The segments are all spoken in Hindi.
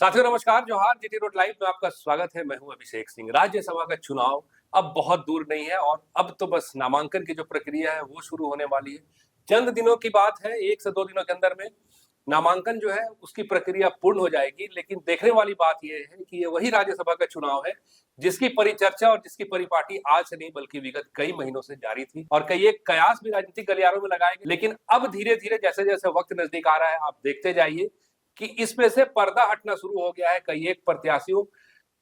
साथियों नमस्कार, जोहार। जीटी रोड लाइव में आपका स्वागत है। मैं हूं अभिषेक सिंह। राज्यसभा का चुनाव अब बहुत दूर नहीं है और अब तो बस नामांकन की जो प्रक्रिया है वो शुरू होने वाली है। चंद दिनों की बात है, 1 से 2 दिनों के अंदर में नामांकन जो है उसकी प्रक्रिया पूर्ण हो जाएगी। लेकिन देखने वाली बात यह है कि ये वही राज्यसभा का चुनाव है जिसकी परिचर्चा और जिसकी परिपाटी आज से नहीं बल्कि विगत कई महीनों से जारी थी और कई एक कयास भी राजनीतिक गलियारों में लगाए गए। लेकिन अब धीरे धीरे जैसे जैसे वक्त नजदीक आ रहा है, आप देखते जाइए कि इसमें से पर्दा हटना शुरू हो गया है। कई एक प्रत्याशियों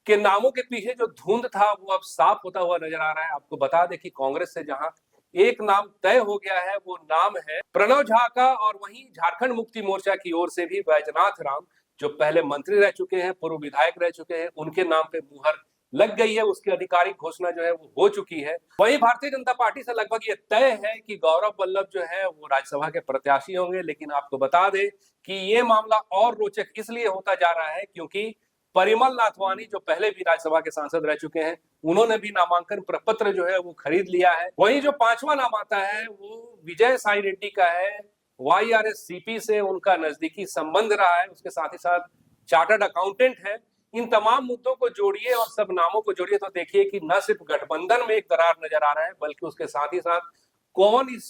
के नामों के पीछे जो धुंध था वो अब साफ होता हुआ नजर आ रहा है। आपको बता दें कि कांग्रेस से जहां एक नाम तय हो गया है वो नाम है प्रणव झा का, और वहीं झारखंड मुक्ति मोर्चा की ओर से भी बैजनाथ राम, जो पहले मंत्री रह चुके हैं, पूर्व विधायक रह चुके हैं, उनके नाम पे मुहर लग गई है। उसकी आधिकारिक घोषणा जो है वो हो चुकी है। वहीं भारतीय जनता पार्टी से लगभग ये तय है कि गौरव वल्लभ जो है वो राज्यसभा के प्रत्याशी होंगे। लेकिन आपको बता दें कि ये मामला और रोचक इसलिए होता जा रहा है क्योंकि परिमल नाथवानी, जो पहले भी राज्यसभा के सांसद रह चुके हैं, उन्होंने भी नामांकन प्रपत्र जो है वो खरीद लिया है। वहीं जो 5वां नाम आता है वो विजय साई रेड्डी का है। YRSCP से उनका नजदीकी संबंध रहा है, उसके साथ ही साथ चार्टर्ड अकाउंटेंट है। इन तमाम मुद्दों को जोड़िए और सब नामों को जोड़िए तो देखिए कि न सिर्फ गठबंधन में एक दरार नजर आ रहा है बल्कि उसके साथ ही साथ कौन इस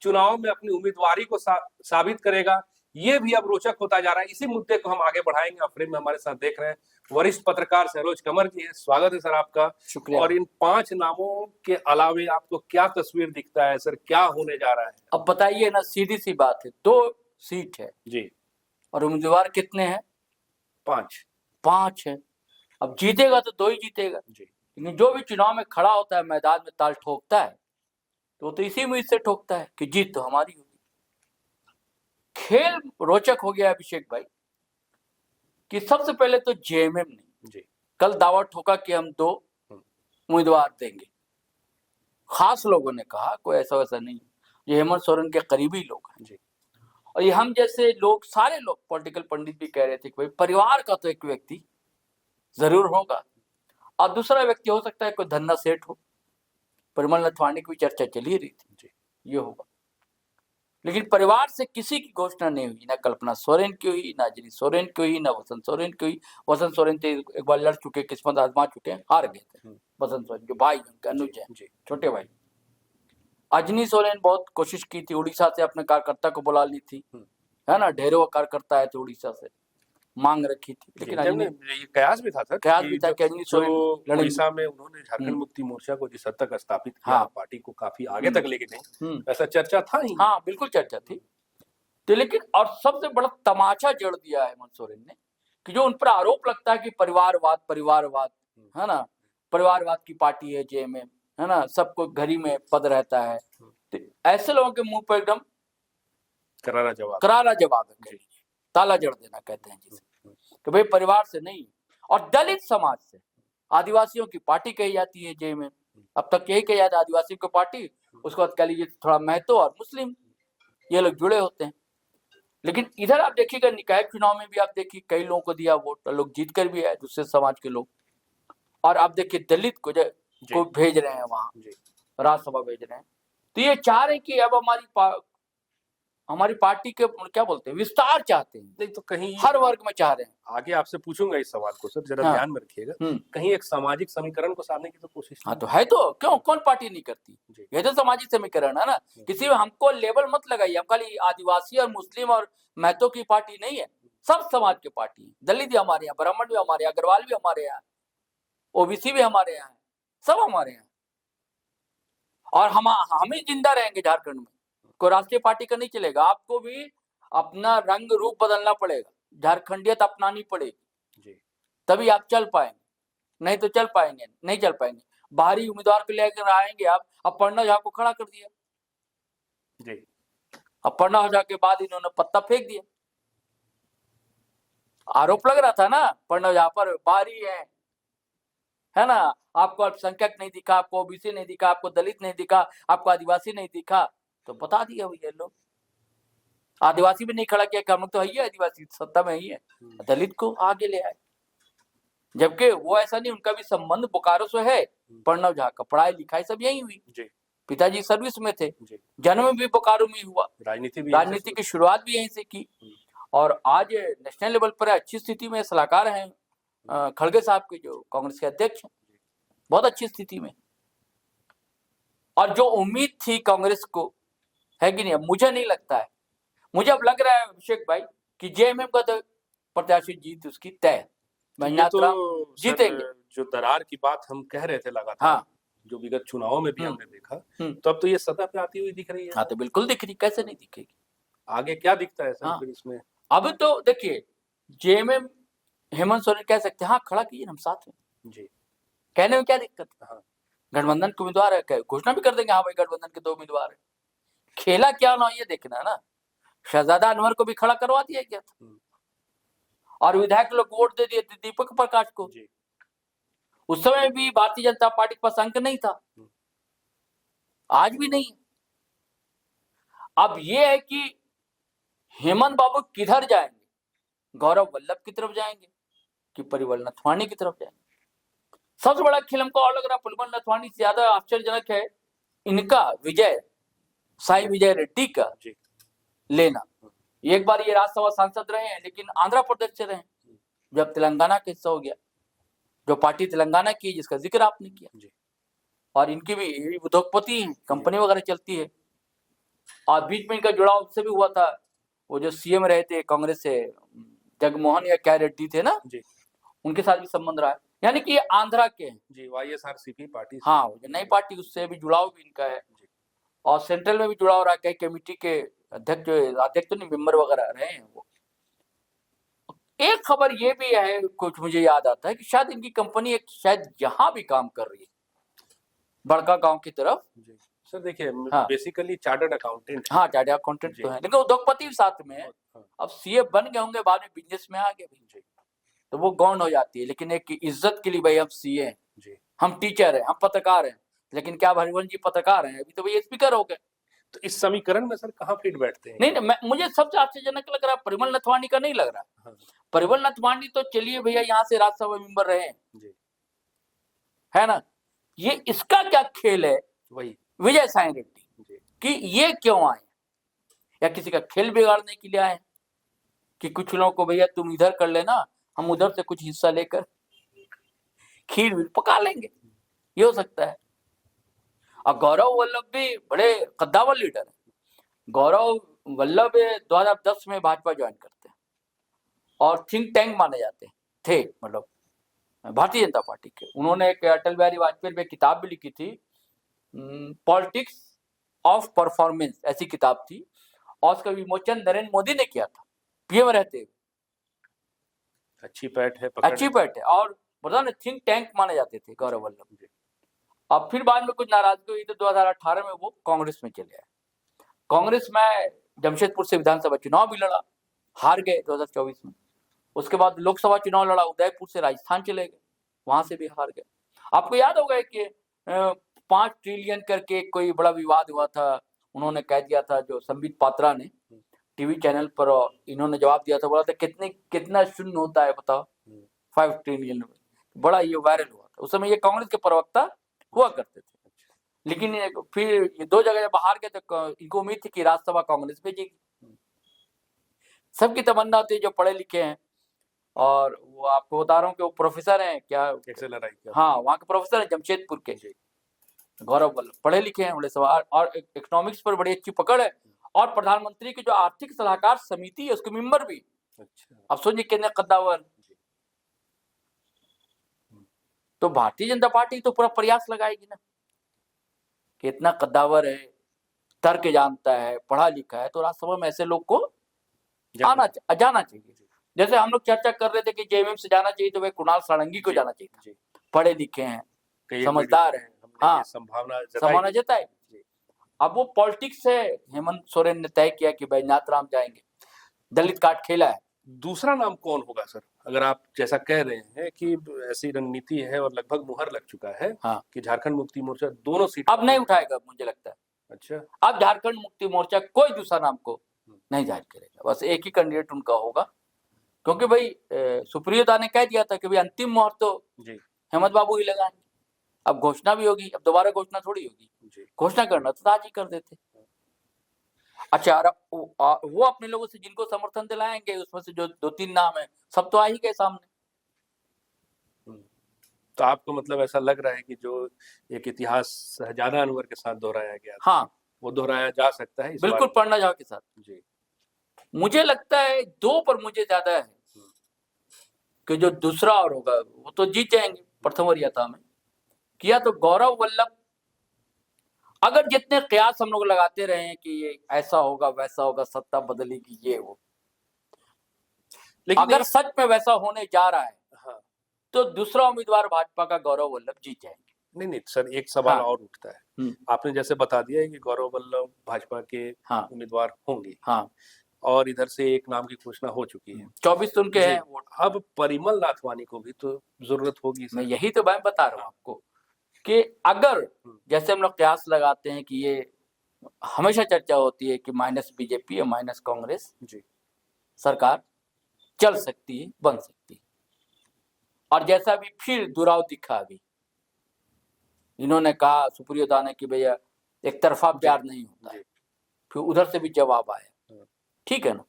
चुनाव में अपनी उम्मीदवारी को साबित करेगा, ये भी अब रोचक होता जा रहा है। इसी मुद्दे को हम आगे बढ़ाएंगे। फ्रेम में हमारे साथ देख रहे हैं वरिष्ठ पत्रकार सरोज कंवर जी है। स्वागत है सर आपका। शुक्रिया। और इन 5 नामों के अलावे आपको क्या तस्वीर दिखता है सर, क्या होने जा रहा है? अब बताइए ना, सीधी सी बात है, 2 सीट है जी और उम्मीदवार कितने हैं? 5 है। अब जीतेगा तो 2 ही जीतेगा जी। लेकिन जो भी चुनाव में खड़ा होता है, मैदान में ताल ठोकता है तो इसी उम्मीद से ठोकता है कि जीत तो हमारी होगी। खेल रोचक हो गया अभिषेक भाई कि सबसे पहले तो JMM ने जी कल दावा ठोका कि हम 2 उम्मीदवार देंगे। खास लोगों ने कहा, कोई ऐसा वैसा नहीं, ये हेमंत सोरेन के करीबी लोग हैं जी। और ये हम जैसे लोग, सारे लोग, पॉलिटिकल पंडित भी कह रहे थे कि भाई परिवार का तो एक व्यक्ति जरूर होगा और दूसरा व्यक्ति हो सकता है कोई धन्ना सेठ हो। परिमल नथवानी की भी चर्चा चली रही थी जी। ये होगा, लेकिन परिवार से किसी की घोषणा नहीं हुई। ना कल्पना सोरेन की हुई, ना अजनी सोरेन की हुई, ना वसंत सोरेन की हुई। वसंत सोरेन थे एक बार लड़ चुके, किस्मत आजमा चुके हैं, हार गए थे। वसंत सोरेन जो भाई उनके अनुज है, छोटे भाई। अजनी सोरेन बहुत कोशिश की थी, उड़ीसा से अपने कार्यकर्ता को बुला ली थी, है ना, ढेरों कार्यकर्ता आए थे उड़ीसा से, मांग रखी थी। लेकिन ये कयास भी था सर, कयास भी था कि अजनी सोरेन उड़ीसा में उन्होंने झारखंड मुक्ति मोर्चा को जिस हद तक स्थापित किया, हाँ, पार्टी को काफी आगे तक लेके गए, ऐसा चर्चा था ही। हाँ बिल्कुल चर्चा थी। तो लेकिन और सबसे बड़ा तमाचा जड़ दिया है हेमंत सोरेन ने कि जो उन पर आरोप लगता है कि परिवारवाद है ना, परिवारवाद की पार्टी है JMM, है ना, सबको घर ही में पद रहता है। तो ऐसे लोगों के मुंह पर एकदम करारा जवाब है, ताला जड़ देना कहते हैं जिसे, कि भाई परिवार से नहीं। और दलित समाज से, आदिवासियों की पार्टी कही जाती है JMM, अब तक यही कही जाती है आदिवासियों की पार्टी, उसके बाद कह लीजिए थोड़ा महतो और मुस्लिम, ये लोग जुड़े होते हैं। लेकिन इधर आप देखिएगा निकाय चुनाव में भी आप देखिए कई लोगों को दिया वोट, लोग जीत कर भी आए दूसरे समाज के लोग। और आप देखिए दलित को भेज रहे हैं वहां, राज्यसभा भेज रहे हैं। तो ये चाह रहे हैं कि अब हमारी पार्टी के क्या बोलते हैं, विस्तार चाहते हैं। नहीं तो कहीं हर वर्ग में चाह रहे हैं। आगे आपसे पूछूंगा इस सवाल को सर, जरा ध्यान में रखिएगा। कहीं एक सामाजिक समीकरण को साधने की तो कोशिश हाँ तो है, तो क्यों कौन पार्टी नहीं करती? ये तो सामाजिक समीकरण है ना। किसी में हमको लेबल मत लगाइए, हम खाली आदिवासी और मुस्लिम और महतो की पार्टी नहीं है, सब समाज की पार्टी है। दलित भी हमारे यहाँ, ब्राह्मण भी हमारे यहाँ, अग्रवाल भी हमारे यहाँ, OBC भी हमारे यहाँ है, सब हमारे यहाँ। और हम ही जिंदा रहेंगे झारखंड में, कोई राष्ट्रीय पार्टी का नहीं चलेगा। आपको भी अपना रंग रूप बदलना पड़ेगा, झारखंडियत अपनानी पड़ेगी, तभी आप चल पाएंगे, नहीं तो नहीं चल पाएंगे। बाहरी उम्मीदवार को लेकर आएंगे आप। अब प्रणव झा को खड़ा कर दिया जी। अब प्रणव झा के बाद इन्होंने पत्ता फेंक दिया। आरोप लग रहा था ना प्रणव झा पर, बाहरी है ना, आपको अल्पसंख्यक नहीं दिखा, आपको OBC नहीं दिखा, आपको दलित नहीं दिखा, आपको आदिवासी नहीं दिखा, तो बता दिया भैया लोग। आदिवासी भी नहीं खड़ा किया कि हम लोग तो है ही आदिवासी, सत्ता में ही है। दलित को आगे ले आए, जबकि वो ऐसा नहीं, उनका भी संबंध बोकारो से है। प्रणव झा का पढ़ाई लिखाई सब यही हुई, पिताजी सर्विस में थे, जन्म भी बोकारो में हुआ, राजनीति की शुरुआत भी यहीं से की। और आज नेशनल लेवल पर अच्छी स्थिति में सलाहकार हैं खड़गे साहब के, जो कांग्रेस के अध्यक्ष हैं, बहुत अच्छी स्थिति में। और जो उम्मीद थी कांग्रेस को, है कि नहीं, अब मुझे नहीं लगता है। मुझे अब लग रहा है अभिषेक भाई कि जेएमएम का तो प्रत्याशी जीत उसकी तय, तो जीतेंगे। जो दरार की बात हम कह रहे थे लगातार, हाँ, जो विगत चुनावों में भी हमने देखा, तो अब तो ये सतह पे आती हुई दिख रही है। हाँ, तो बिल्कुल दिख रही, कैसे नहीं दिखेगी। आगे क्या दिखता है सर हाँ, फिर इसमें? अब तो देखिए, जेएमएम हेमंत सोरेन कह सकते हैं हाँ खड़ा कीजिए हम साथ में जी, कहने में क्या दिक्कत है। हाँ, गठबंधन के उम्मीदवार है, घोषणा भी कर देंगे हाँ भाई गठबंधन के 2 उम्मीदवार है। खेला क्या ना ये देखना है ना। शहजादा अनवर को भी खड़ा करवा दिया गया था और विधायक लोग वोट दे दिए दीपक प्रकाश को। उस समय भी भारतीय जनता पार्टी के पास अंक नहीं था, आज भी नहीं। अब ये है कि हेमंत बाबू किधर जाएंगे, गौरव वल्लभ की तरफ जाएंगे कि परिमल नथवानी की तरफ जाएंगे। सबसे बड़ा खेल हमको और लग रहा परिमल नथवानी से ज्यादा आश्चर्यजनक है इनका विजय, साई विजय रेड्डी का लेना। एक बार ये राज्यसभा सांसद रहे हैं लेकिन आंध्र प्रदेश से रहे, जब तेलंगाना का हिस्सा हो गया, जो पार्टी तेलंगाना की जिसका जिक्र आपने किया, और इनकी भी उद्योगपति हैं, कंपनी वगैरह चलती है। और बीच में इनका जुड़ाव उससे भी हुआ था, वो जो सीएम रहे थे कांग्रेस से, जगमोहन या क्या रेड्डी थे ना, उनके साथ भी संबंध रहा है। यानी कि ये आंध्रा के हैं जी, वाईएसआरसीपी पार्टी, हाँ, नई पार्टी, उससे भी जुड़ाव भी इनका है। और सेंट्रल में भी जुड़ाव रहा, कई कमेटी के अध्यक्ष, अध्यक्ष तो नहीं, मेंबर वगैरह रहे हैं वो। एक खबर ये भी है, कुछ मुझे याद आता है कि शायद इनकी कंपनी एक शायद यहाँ भी काम कर रही है, बड़का गांव की तरफ। सर देखिए, हाँ, बेसिकली चार्टर्ड अकाउंटेंट, हाँ चार्टर्ड अकाउंटेंट तो है, लेकिन उद्योगपति भी साथ में है। अब सीए बन गए होंगे, बाद में बिजनेस में आ गए तो वो गौण हो जाती है। लेकिन एक इज्जत के लिए भाई हम सीए हैं, हम टीचर हैं, हम पत्रकार हैं, लेकिन क्या हरिवंश जी पत्रकार हैं? अभी तो भाई स्पीकर हो गए। तो इस समीकरण में सर कहाँ फिट बैठते हैं? नहीं, मुझे सबसे आश्चर्यजनक लग रहा है परिमल नथवानी का, नहीं लग रहा। परिमल नथवानी तो चलिए भैया यहाँ से राज्यसभा मेंबर रहे है ना, ये इसका क्या खेल है वही विजय साई रेड्डी कि ये क्यों आए, या किसी का खेल बिगाड़ने के लिए आए कि कुछ लोगों को भैया तुम इधर कर लेना, हम उधर से कुछ हिस्सा लेकर खीर भी पका लेंगे, ये हो सकता है। और गौरव वल्लभ भी बड़े कद्दावर लीडर है। गौरव वल्लभ 2010 में भाजपा ज्वाइन करते हैं और थिंक टैंक माने जाते थे, मतलब भारतीय जनता पार्टी के। उन्होंने एक अटल बिहारी वाजपेयी पे किताब भी लिखी थी, पॉलिटिक्स ऑफ परफॉर्मेंस, ऐसी किताब थी, और उसका विमोचन नरेंद्र मोदी ने किया था पीएम रहते हुए। अच्छी पैठ है, और बता ना, थिंक टैंक माने जाते थे गौरव वल्लभ। अब फिर बाद में कुछ नाराजगी हुई तो 2018 में वो कांग्रेस में चले आए। कांग्रेस में जमशेदपुर से विधानसभा चुनाव भी लड़ा, हार गए 2024 में। उसके बाद लोकसभा चुनाव लड़ा, उदयपुर से राजस्थान चले गए, वहां से भी हार गए। आपको याद होगा कि 5 ट्रिलियन करके कोई बड़ा विवाद हुआ था, उन्होंने कह दिया था, जो संबित पात्रा ने टीवी चैनल पर, इन्होंने जवाब दिया था, बोला था कितना शून्य होता है बताओ 5 ट्रिलियन में। बड़ा ये वायरल हुआ था, उस समय ये कांग्रेस के प्रवक्ता हुआ करते थे। लेकिन फिर ये 2 जगह जब हार गए तो इनको उम्मीद थी कि राज्यसभा कांग्रेस भेजेगी। सबकी तमन्ना होती है जो पढ़े लिखे हैं, और वो आपको बता रहा हूँ कि वो प्रोफेसर हैं क्या, हाँ वहाँ के प्रोफेसर हैं जमशेदपुर के, गौरव वल्लभ पढ़े लिखे हैं, बड़े सवाल और इकोनॉमिक्स पर बड़ी अच्छी पकड़ है, और प्रधानमंत्री की जो आर्थिक सलाहकार समिति है उसके मेंबर भी। अब सोचिए कितने कद्दावर। तो भारतीय जनता पार्टी तो पूरा प्रयास लगाएगी ना कि इतना कद्दावर है, तर्क जानता है, पढ़ा लिखा है, तो राज्यसभा में ऐसे लोग को जाना चाहिए। जैसे हम लोग चर्चा कर रहे थे कि जेएमएम से जाना चाहिए, तो वह कुणाल सारंगी को जाना चाहिए, पढ़े लिखे हैं, समझदार हैं, हाँ संभावना जताई। अब वो पॉलिटिक्स से हेमंत सोरेन ने तय किया कि बैजनाथ राम जाएंगे, दलित कार्ड खेला है। दूसरा नाम कौन होगा सर, अगर आप जैसा कह रहे हैं कि ऐसी रणनीति है और लगभग मुहर लग चुका है, हाँ, कि झारखंड मुक्ति मोर्चा दोनों सीट अब नहीं उठाएगा मुझे लगता है। अच्छा, अब झारखंड मुक्ति मोर्चा कोई दूसरा नाम को नहीं जाहिर करेगा, बस एक ही कैंडिडेट उनका होगा, क्योंकि भाई सुप्रियोदा ने कह दिया था कि भाई अंतिम मोहर तो हेमंत बाबू ही लगाएंगे। अब घोषणा भी होगी, अब दोबारा घोषणा थोड़ी होगी, घोषणा करना तो आज ही कर देते। अच्छा, और वो अपने लोगों से जिनको समर्थन दिलाएंगे उसमें से जो 2-3 नाम है सब तो आ ही गए सामने। तो आपको मतलब ऐसा लग रहा है कि जो एक इतिहास शहजादा अनवर के साथ दोहराया गया था, हाँ, वो दोहराया जा सकता है इस बिल्कुल बार? पन्ना झा के साथ। जी। मुझे लगता है 2 पर मुझे ज्यादा है कि जो दूसरा और होगा वो तो जीत जाएंगे प्रथम वरीयता में। किया तो गौरव वल्लभ, अगर जितने कयास हम लोग लगाते रहे हैं कि ये ऐसा होगा वैसा होगा, सत्ता बदलेगी ये वो, लेकिन अगर सच में वैसा होने जा रहा है हाँ, तो दूसरा उम्मीदवार भाजपा का गौरव वल्लभ जीत जाएंगे। नहीं सर, एक सवाल हाँ। और उठता है। आपने जैसे बता दिया है कि गौरव वल्लभ भाजपा के हाँ। उम्मीदवार होंगे, हाँ, और इधर से एक नाम की घोषणा हो चुकी है। 24 उनके जी। हैं वोट। अब परिमल नाथवानी को भी तो जरूरत होगी मैं सर। यही तो मैं बता रहा हूँ आपको कि अगर जैसे हम लोग कयास लगाते हैं कि ये हमेशा चर्चा होती है कि माइनस बीजेपी और माइनस कांग्रेस जी। सरकार चल सकती है, बन सकती है, और जैसा भी फिर दुराव दिखा अभी, इन्होंने कहा सुप्रियो दास ने कि भैया एक तरफा प्यार नहीं होता है, फिर उधर से भी जवाब आया, ठीक है ना।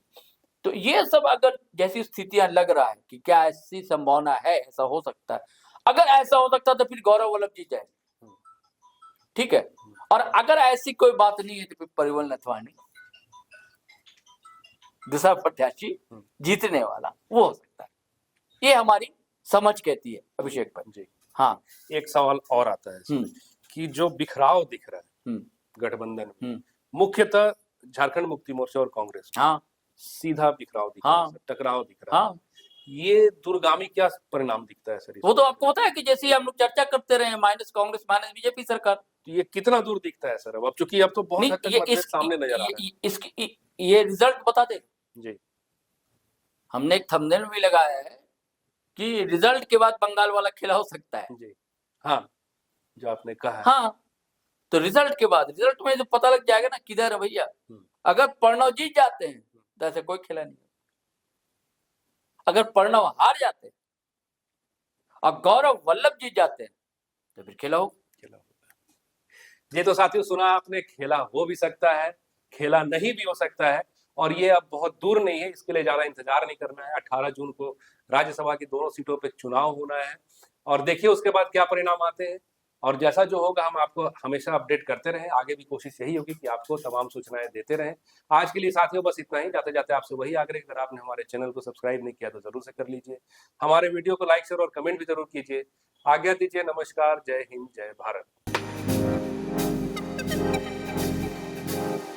तो ये सब अगर जैसी स्थितियां लग रहा है कि क्या ऐसी संभावना है, ऐसा हो सकता है, अगर ऐसा हो सकता है तो फिर गौरव वल्लभ जीत जाए, ठीक है। और अगर ऐसी कोई बात नहीं है तो फिर परिमल नथवानी दूसरा प्रत्याशी जीतने वाला वो हो सकता है, ये हमारी समझ कहती है अभिषेक भाई जी। हाँ, एक सवाल और आता है इसमें कि जो बिखराव दिख रहा है गठबंधन में, मुख्यतः झारखंड मुक्ति मोर्चा और कांग्रेस, हाँ, सीधा बिखराव दिख रहा है, टकराव दिख रहा है, ये दूरगामी क्या परिणाम दिखता है सर? वो तो आपको पता है कि जैसे हम लोग चर्चा करते रहे माइनस कांग्रेस माइनस बीजेपी सरकार, तो ये कितना दूर दिखता है सर? अब चूंकि अब तो बहुत हद तक मतभेद सामने नजर आ रहा है। इसकी ये रिजल्ट बता दे जी। हमने एक थंबनेल भी लगाया है कि रिजल्ट के बाद बंगाल वाला खेला हो सकता है जी। हाँ, जो आपने कहा है। हाँ, तो रिजल्ट के बाद, रिजल्ट में जो पता लग जाएगा ना किधर है भैया। अगर प्रणव जीत जाते हैं तो ऐसे कोई खेला नहीं, अगर प्रणव हार जाते हैं और गौरव वल्लभ जीत जाते हैं तो फिर खेला हो। ये तो साथियों सुना आपने, खेला हो भी सकता है, खेला नहीं भी हो सकता है, और ये अब बहुत दूर नहीं है, इसके लिए ज्यादा इंतजार नहीं करना है। 18 जून को राज्यसभा की दोनों सीटों पे चुनाव होना है, और देखिए उसके बाद क्या परिणाम आते हैं, और जैसा जो होगा हम आपको हमेशा अपडेट करते रहे। आगे भी कोशिश यही होगी कि आपको तमाम सूचनाएं देते रहें। आज के लिए साथियों बस इतना ही। जाते जाते आपसे वही आग्रह, अगर आपने हमारे चैनल को सब्सक्राइब नहीं किया तो जरूर से कर लीजिए, हमारे वीडियो को लाइक शेयर और कमेंट भी जरूर कीजिए। आज्ञा दीजिए, नमस्कार, जय हिंद, जय भारत।